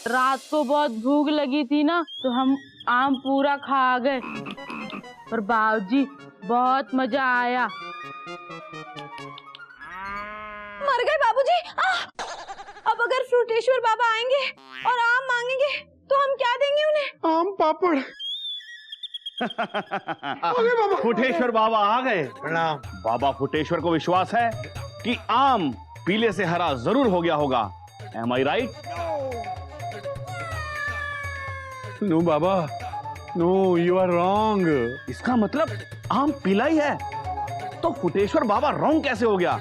रात को बहुत भूख लगी थी ना, तो हम आम पूरा खा गए। पर बाबूजी बहुत मजा आया। मर गए बाबूजी। अब अगर फ्रूटेश्वर बाबा आएंगे और आम मांगेंगे तो हम क्या देंगे उन्हें? आम पापड़। बाबा फुटेश्वर बाबा आ गए। प्रणाम। बाबा फुटेश्वर को विश्वास है कि आम पीले से हरा जरूर हो गया होगा। Am I right? नो बाबा, नो यू आर रॉन्ग। इसका मतलब आम पीला ही है, तो फुटेश्वर बाबा रॉन्ग कैसे हो गया?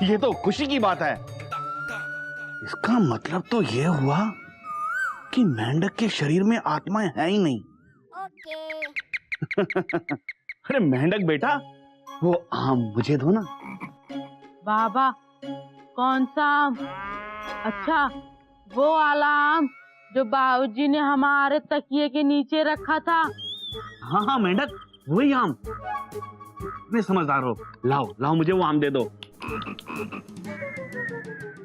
ये तो खुशी की बात है। इसका मतलब तो ये हुआ कि मेंढक के शरीर में आत्माएं है ही नहीं। अरे मेंढक बेटा, वो आम मुझे दो ना। बाबा कौन सा आम? अच्छा, वो वाला आम जो बाबूजी ने हमारे तकिए के नीचे रखा था। हाँ हाँ मेंढक, वही आम। मैं समझदार हो, लाओ लाओ मुझे वो आम दे दो।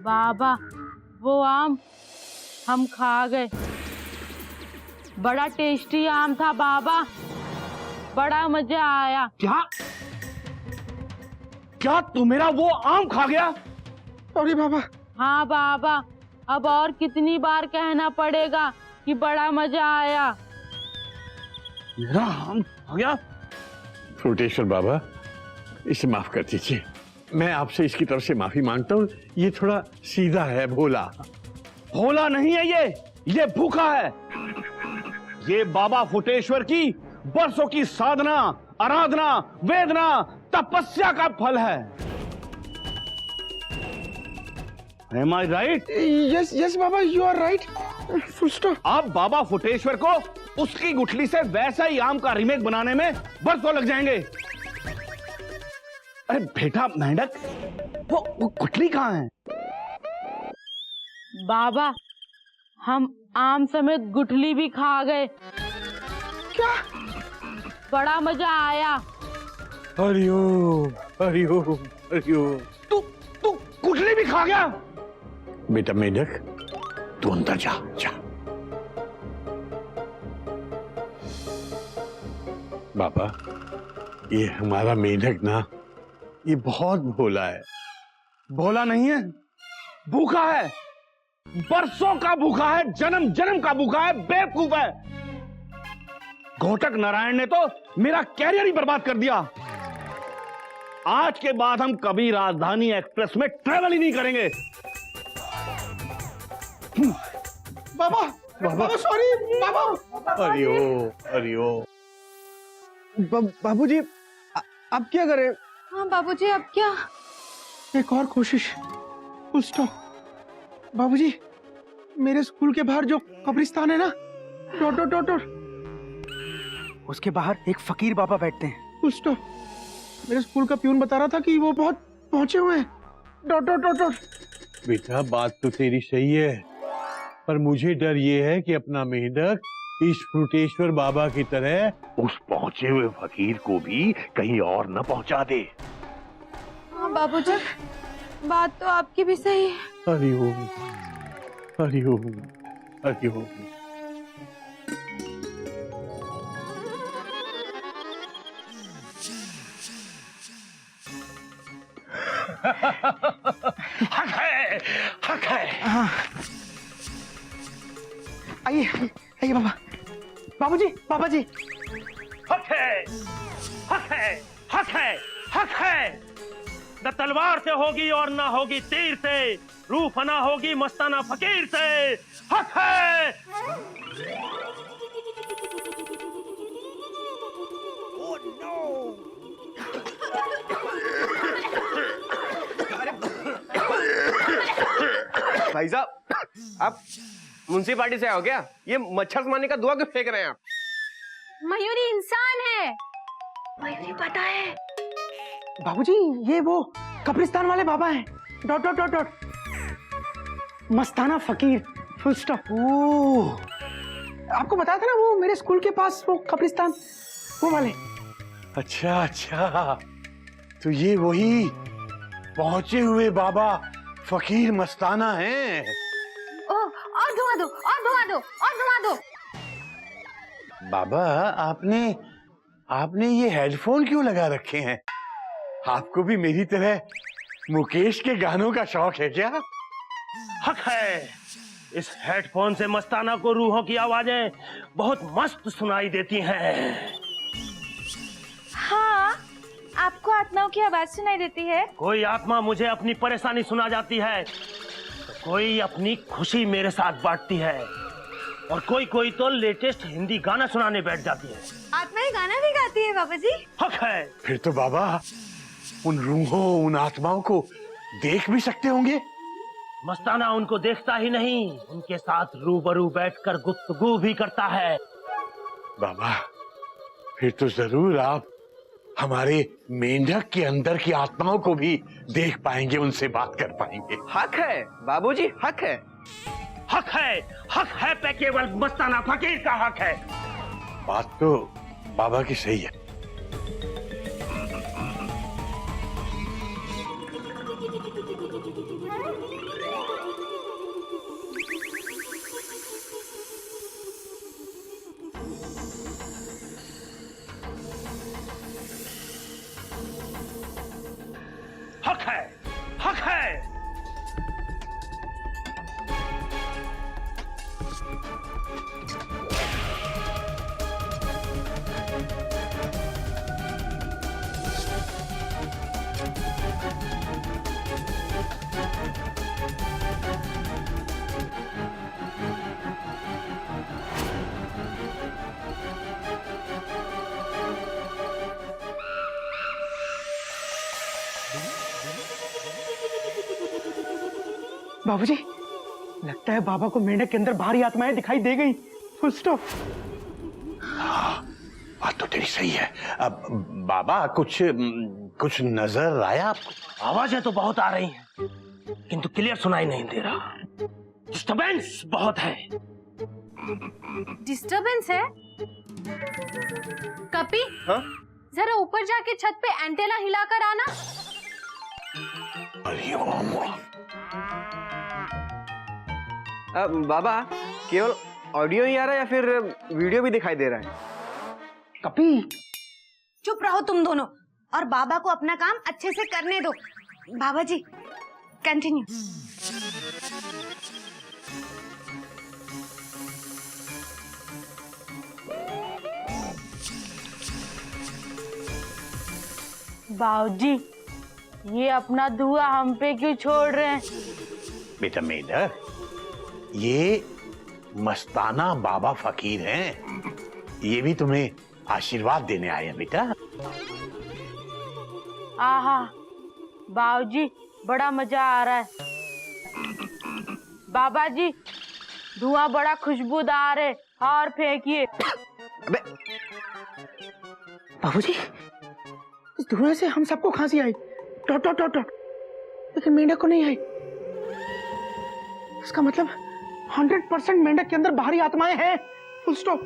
बाबा वो आम हम खा गए। बड़ा टेस्टी आम था बाबा, बड़ा मजा आया। क्या क्या तू मेरा वो आम खा गया? अरे बाबा। हाँ बाबा, अब और कितनी बार कहना पड़ेगा कि बड़ा मजा आया। मेरा आम खा गया? फ्रूटेश्वर बाबा, इसे माफ कर दीजिए। मैं आपसे इसकी तरफ से माफी मांगता हूँ। ये थोड़ा सीधा है, भोला। भोला नहीं है ये भूखा है। ये बाबा फुटेश्वर की बरसों की साधना, आराधना, वेदना, तपस्या का फल है। Am I right? Yes yes बाबा, you are right. Full stop. अब बाबा फुटेश्वर को उसकी गुठली से वैसा ही आम का रीमेक बनाने में बरसों लग जाएंगे। अरे बेटा मेंढक, वो गुठली कहाँ है? बाबा हम आम समेत गुठली भी खा गए। क्या? बड़ा मजा आया। हरिओम हरिओम हरिओम। तू गुठली भी खा गया? बेटा मेंढक, तू अंदर जा जा। बाबा, ये हमारा मेंढक ना, ये बहुत भोला है। भोला नहीं है, भूखा है। बरसों का भूखा है, जन्म जन्म का भूखा है, बेवकूफ है। घोटक नारायण ने तो मेरा कैरियर ही बर्बाद कर दिया। आज के बाद हम कभी राजधानी एक्सप्रेस में ट्रेवल ही नहीं करेंगे। बाबा बाबा सॉरी बाबा। हरिओम हरिओम। बाबूजी, अब क्या करें? हाँ बाबूजी, अब क्या? एक और कोशिश। Full stop. बाबूजी, मेरे स्कूल के बाहर जो कब्रिस्तान है ना, डॉट डॉट डॉट डॉट, उसके बाहर एक फकीर बाबा बैठते हैं। Full stop. मेरे स्कूल का प्यून बता रहा था कि वो बहुत पहुंचे हुए हैं। Dot dot dot dot. बेटा बात तो तेरी सही है, पर मुझे डर ये है कि अपना मेंढक इस फ्रूटेश्वर बाबा की तरह उस पहुंचे हुए फकीर को भी कहीं और न पहुंचा दे। हाँ बाबूजी, बात तो आपकी भी सही है। हरिओम हरिओम हरिओम। हक है, हक है। आइए आइए बाबा। बाबूजी, बाबा जी। हक है, हक है, हक है, हक है। न तलवार से होगी और न होगी तीर से, रूह फना होगी मस्ताना फकीर से। हक है। भाई साहब, आप म्युनिसिपालिटी से आओ क्या? ये मच्छर मारने का धुआं क्यों फेंक रहे हैं आप? मयूरी इंसान है, मयूरी पता है। बाबूजी, ये वो कब्रिस्तान वाले बाबा हैं। डॉट डॉट डॉट डॉट, मस्ताना फकीर। Full stop. ओह, आपको बताया था ना, वो मेरे स्कूल के पास वो कब्रिस्तान, वो वाले। अच्छा अच्छा, तो ये वही पहुंचे हुए बाबा फकीर मस्ताना हैं। ओह, और धुआं दो, और धुआं दो और धुआं दो। बाबा आपने ये हेडफोन क्यों लगा रखे हैं? आपको भी मेरी तरह मुकेश के गानों का शौक है क्या? हक है, इस हेडफोन से मस्ताना को रूहों की आवाजें बहुत मस्त सुनाई देती हैं। हाँ, आपको आत्माओं की आवाज सुनाई देती है? कोई आत्मा मुझे अपनी परेशानी सुना जाती है, तो कोई अपनी खुशी मेरे साथ बांटती है, और कोई तो लेटेस्ट हिंदी गाना सुनाने बैठ जाती है। आत्माएं गाना भी गाती है बाबा जी? हक है। फिर तो बाबा उन रूहों, उन आत्माओं को देख भी सकते होंगे? मस्ताना उनको देखता ही नहीं, उनके साथ रूबरू बैठकर गुफ्तगू भी करता है। बाबा फिर तो जरूर आप हमारे मेंढक के अंदर की आत्माओं को भी देख पाएंगे, उनसे बात कर पाएंगे। हक है बाबूजी, हक है। हक है पे केवल मस्ताना फकीर का हक है। बात तो बाबा की सही है। हक है। बाबूजी, लगता है बाबा को मेंढक के अंदर भारी आत्माएं दिखाई दे गई। Full stop. बात तो तेरी सही है। अब बाबा कुछ नजर आया आपको? आवाजें तो बहुत आ रही हैं, किंतु क्लियर सुनाई नहीं दे रहा। डिस्टर्बेंस बहुत है। डिस्टर्बेंस है? कपी, हाँ? जरा ऊपर जाके छत पे एंटेना हिलाकर आना। अरे ओम। बाबा केवल ऑडियो ही आ रहा है या फिर वीडियो भी दिखाई दे रहा है? कपी, चुप रहो तुम दोनों और बाबा को अपना काम अच्छे से करने दो। बाबा जी कंटिन्यू। बाबूजी, ये अपना धुआं हम पे क्यों छोड़ रहे हैं? बेटा मेंढक, ये मस्ताना बाबा फकीर हैं। ये भी तुम्हें आशीर्वाद देने आए हैं बेटा। आहा, बाबूजी बड़ा मजा आ रहा है। बाबा जी, धुआं बड़ा खुशबूदार है, और फेंकिए। अबे बाबूजी, इस धुएं से हम सबको खांसी आई, टॉट टॉट टॉट टॉट, लेकिन मेंढक को नहीं आई। इसका मतलब 100% मेंढक के अंदर बाहरी आत्माएं हैं। Full stop.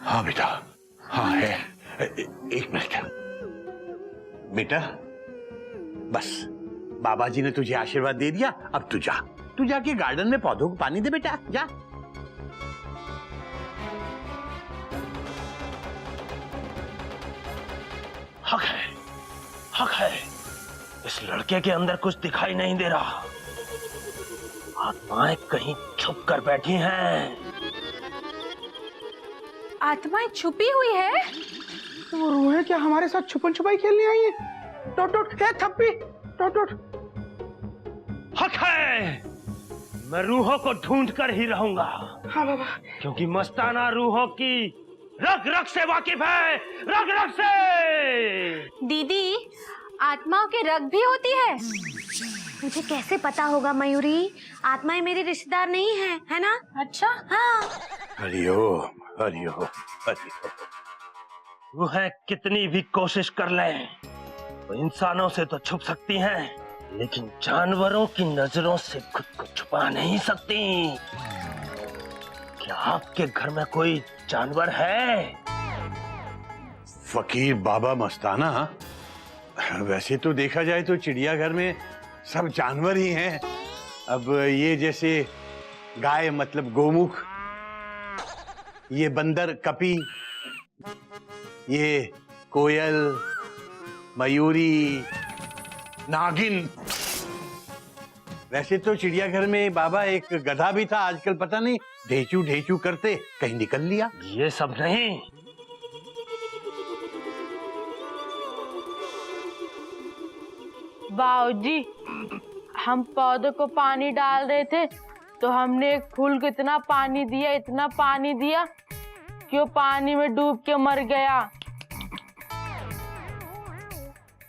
हाँ बेटा, हाँ है। एक मिनट बेटा, बस बाबा जी ने तुझे आशीर्वाद दे दिया। अब तू जाके गार्डन में पौधों को पानी दे बेटा, जा। हक है। इस लड़के के अंदर कुछ दिखाई नहीं दे रहा। आत्माएं कहीं छुप कर बैठी हैं। आत्माएं छुपी हुई है? तो वो रूहें क्या हमारे साथ छुपन छुपाई खेलने आई है? टॉट टॉट, हे थप्पी, टॉट टॉट। हक है, मैं रूहों को ढूंढ कर ही रहूंगा। हाँ बाबा। क्योंकि मस्ताना रूहों की रग रग से वाकिफ है, रग रग से। दीदी, आत्माओं के रग भी होती है? मुझे कैसे पता होगा मयूरी? आत्माएं मेरी रिश्तेदार नहीं है, है ना? अच्छा, हाँ। हरिओम हरिओम हरिओम। रूहें कितनी भी कोशिश कर लें, वो इंसानों से तो छुप सकती हैं, लेकिन जानवरों की नजरों से खुद को छुपा नहीं सकती। क्या आपके घर में कोई जानवर है? फकीर बाबा मस्ताना, वैसे तो देखा जाए तो चिड़ियाघर में सब जानवर ही हैं, अब ये जैसे गाय मतलब गोमुख, ये बंदर कपी, ये कोयल, मयूरी, नागिन। वैसे तो चिड़ियाघर में बाबा एक गधा भी था, आजकल पता नहीं ढेचू ढेचू करते कहीं निकल लिया। ये सब नहीं, बाबूजी हम पौधे को पानी डाल रहे थे तो हमने एक फूल को इतना पानी दिया कि वो पानी में डूब के मर गया।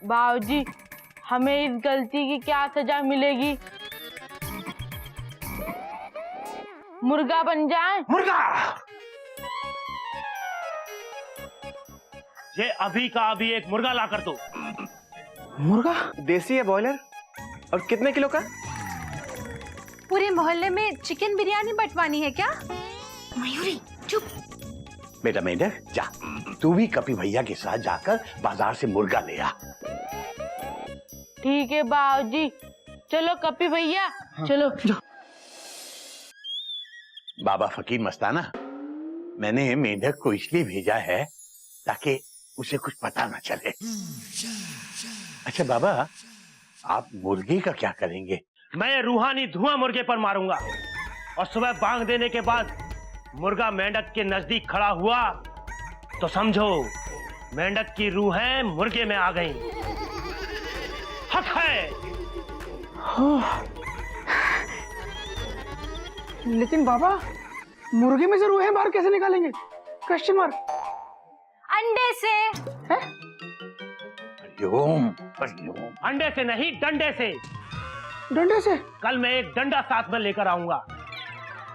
बाबूजी हमें इस गलती की क्या सजा मिलेगी? मुर्गा बन जाए? मुर्गा! ये अभी का अभी एक मुर्गा ला कर दो। मुर्गा? देसी है बॉयलर? और कितने किलो का? पूरे मोहल्ले में चिकन बिरयानी बंटवानी है क्या? मयूरी चुप। बेटा मेंढक जा, तू भी कपी भैया के साथ जाकर बाजार से मुर्गा ले आ। ठीक है बाबूजी, चलो कपी भैया चलो। बाबा फकीर मस्ताना, मैंने मेंढक को इसलिए भेजा है ताकि उसे कुछ पता न चले। अच्छा बाबा, आप मुर्गे का क्या करेंगे? मैं रूहानी धुआं मुर्गे पर मारूंगा और सुबह बांग देने के बाद मुर्गा मेंढक के नजदीक खड़ा हुआ तो समझो मेंढक की रूहें मुर्गे में आ गईं। हक है। लेकिन बाबा मुर्गे में से रूहें बाहर कैसे निकालेंगे? Question mark. अंडे से। है? हरिओम हरिओम। अंडे से नहीं, डंडे से। डंडे से? कल मैं एक डंडा साथ में लेकर आऊंगा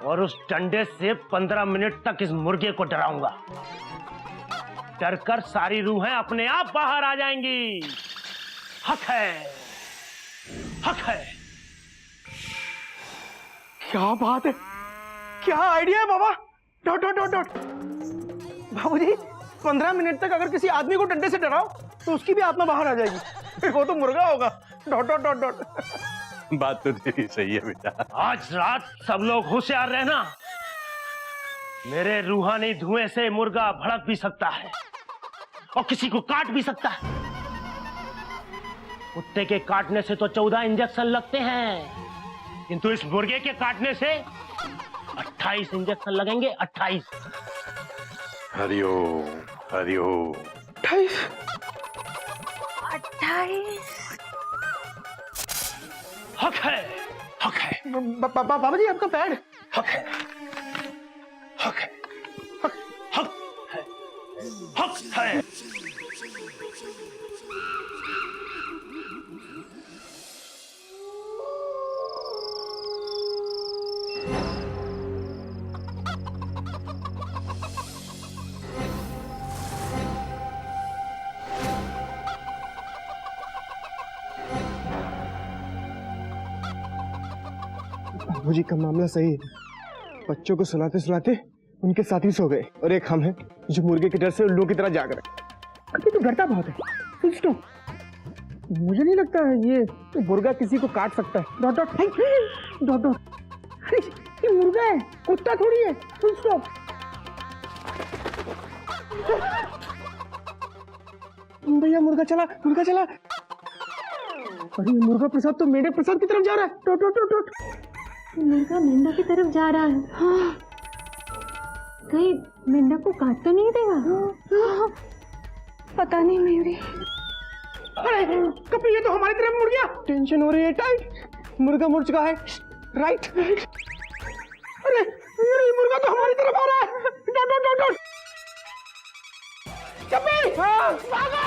और उस डंडे से 15 मिनट तक इस मुर्गे को डराऊंगा। डरकर सारी रूहें अपने आप बाहर आ जाएंगी। हक है, हक है। क्या बात है, क्या आइडिया है बाबा। Dot dot dot dot. बाबूजी 15 मिनट तक अगर किसी आदमी को डंडे से डराओ तो उसकी भी आत्मा बाहर आ जाएगी, फिर वो तो मुर्गा होगा। Dot dot dot dot. बात तो तेरी सही है बेटा। आज रात सब लोग होशियार रहना। मेरे रूहानी धुएं से मुर्गा भड़क भी सकता है और किसी को काट भी सकता है। कुत्ते के काटने से तो 14 इंजेक्शन लगते हैं, किंतु इस मुर्गे के काटने से 28 इंजेक्शन लगेंगे। 28। हरिओम हरिओम। 28। हक है, हक है। बाबा जी आपका पैड। हक है, हक है, हक है, हक है। बाबूजी का मामला सही है। बच्चों को सुलाते सुलाते उनके साथी सो गए और एक हम हैं जो मुर्गे के डर से उल्लू की तरह जाग रहे। अभी तो डरता बहुत है। Full stop. मुझे नहीं लगता है ये मुर्गा किसी को काट सकता है। Dot dot dot dot. अरे ये मुर्गा है, कुत्ता थोड़ी है। Full stop. भैया मुर्गा चला, मुर्गा चला। अरे मुर्गा प्रसाद तो मेंढक प्रसाद की तरफ जा रहा है। Dot dot dot dot. मुर्गा मेंढक की तरफ जा रहा है। हाँ। कहीं मेंढक को काट तो नहीं देगा? हाँ। पता नहीं मयूरी। अरे कपी ये तो हमारी तरफ मुड़ गया। टेंशन हो रही है। टाइट। मुर्गा मुड़ चुका है। राइट। अरे ये मुर्गा तो हमारी तरफ आ रहा है। Dot dot dot dot. कपी भागो।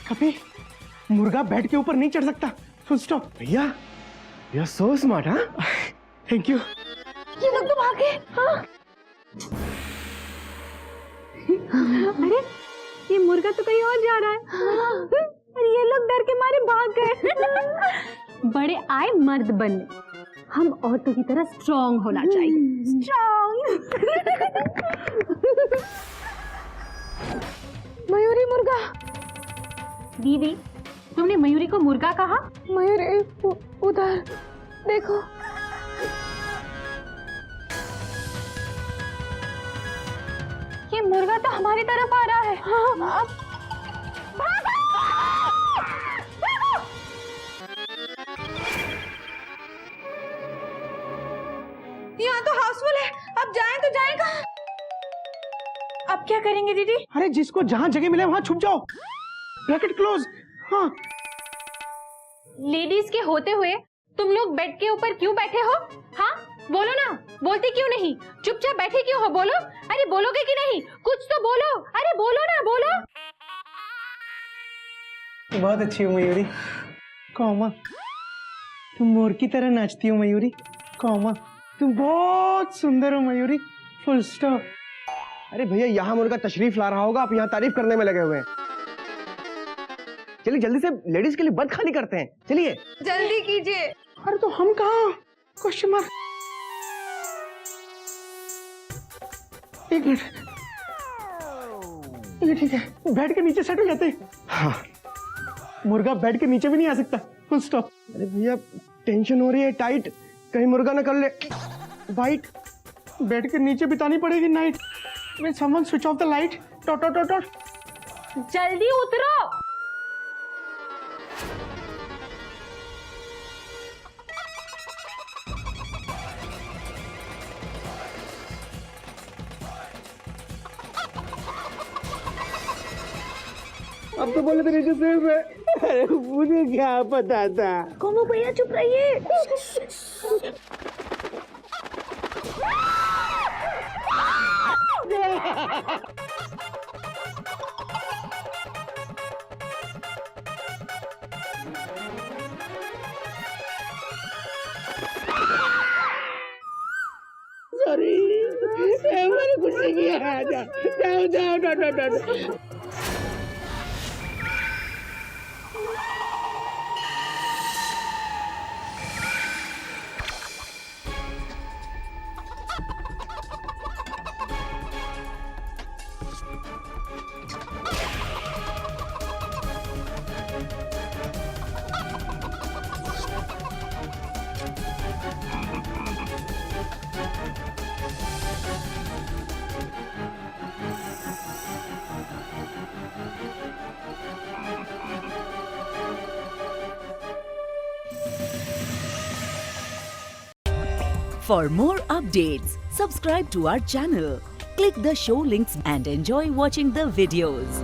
कपी मुर्गा बेड के ऊपर नहीं चढ़ सकता। Full stop. भैया यू आर सो स्मार्ट। हाँ थैंक यू। ये लोग तो भागे। हाँ। अरे ये मुर्गा तो कहीं और जा रहा है। और ये लोग डर के मारे भाग गए। बड़े आए मर्द बनने, हम औरतों की तरह स्ट्रांग होना चाहिए। स्ट्रांग। मयूरी मुर्गा दीदी, तुमने मयूरी को मुर्गा कहा? मयूरी उधर देखो। ये मुर्गा तो हमारी तरफ आ रहा है। हाँ, यहाँ तो हाउसफुल है, अब जाएं तो जाएं कहाँ? अब क्या करेंगे दीदी? अरे जिसको जहाँ जगह मिले वहाँ छुप जाओ। Bracket close. हाँ, लेडीज के होते हुए तुम लोग बेड के ऊपर क्यों बैठे हो? हाँ, बोलो ना, बोलते क्यों नहीं? चुपचाप बैठे क्यों हो? बोलो। अरे बोलोगे कि नहीं? कुछ तो बोलो। अरे बोलो ना, बोलो। बहुत अच्छी हो मयूरी। कौमा, तुम मोर की तरह नाचती हो मयूरी। कौमा, तुम बहुत सुंदर हो मयूरी। Full stop. अरे भैया यहाँ मुर्गा तशरीफ ला रहा होगा, आप यहाँ तारीफ करने में लगे हुए हैं। चलिए जल्दी से लेडीज के लिए बर्थ खाली करते हैं, चलिए जल्दी कीजिए। अरे तो हम कहाँ? Question mark. एक मिनट, ये ठीक है, बेड के नीचे सेट हो जाते हैं। हाँ। मुर्गा बेड के नीचे भी नहीं आ सकता। Full stop. अरे भैया टेंशन हो रही है, टाइट, कहीं मुर्गा न कर ले बाइट। बेड के नीचे बितानी पड़ेगी night. Someone switch off the light. Dot dot dot dot. जल्दी उतरो। अब तो बोले थे नीचे से मैं। अरे मुझे क्या पता था। कोमो भैया चुप रहिए। सॉरी, मैंने कुछ नहीं किया। जाओ जाओ dot dot dot. For more updates, subscribe to our channel, click the show links and enjoy watching the videos.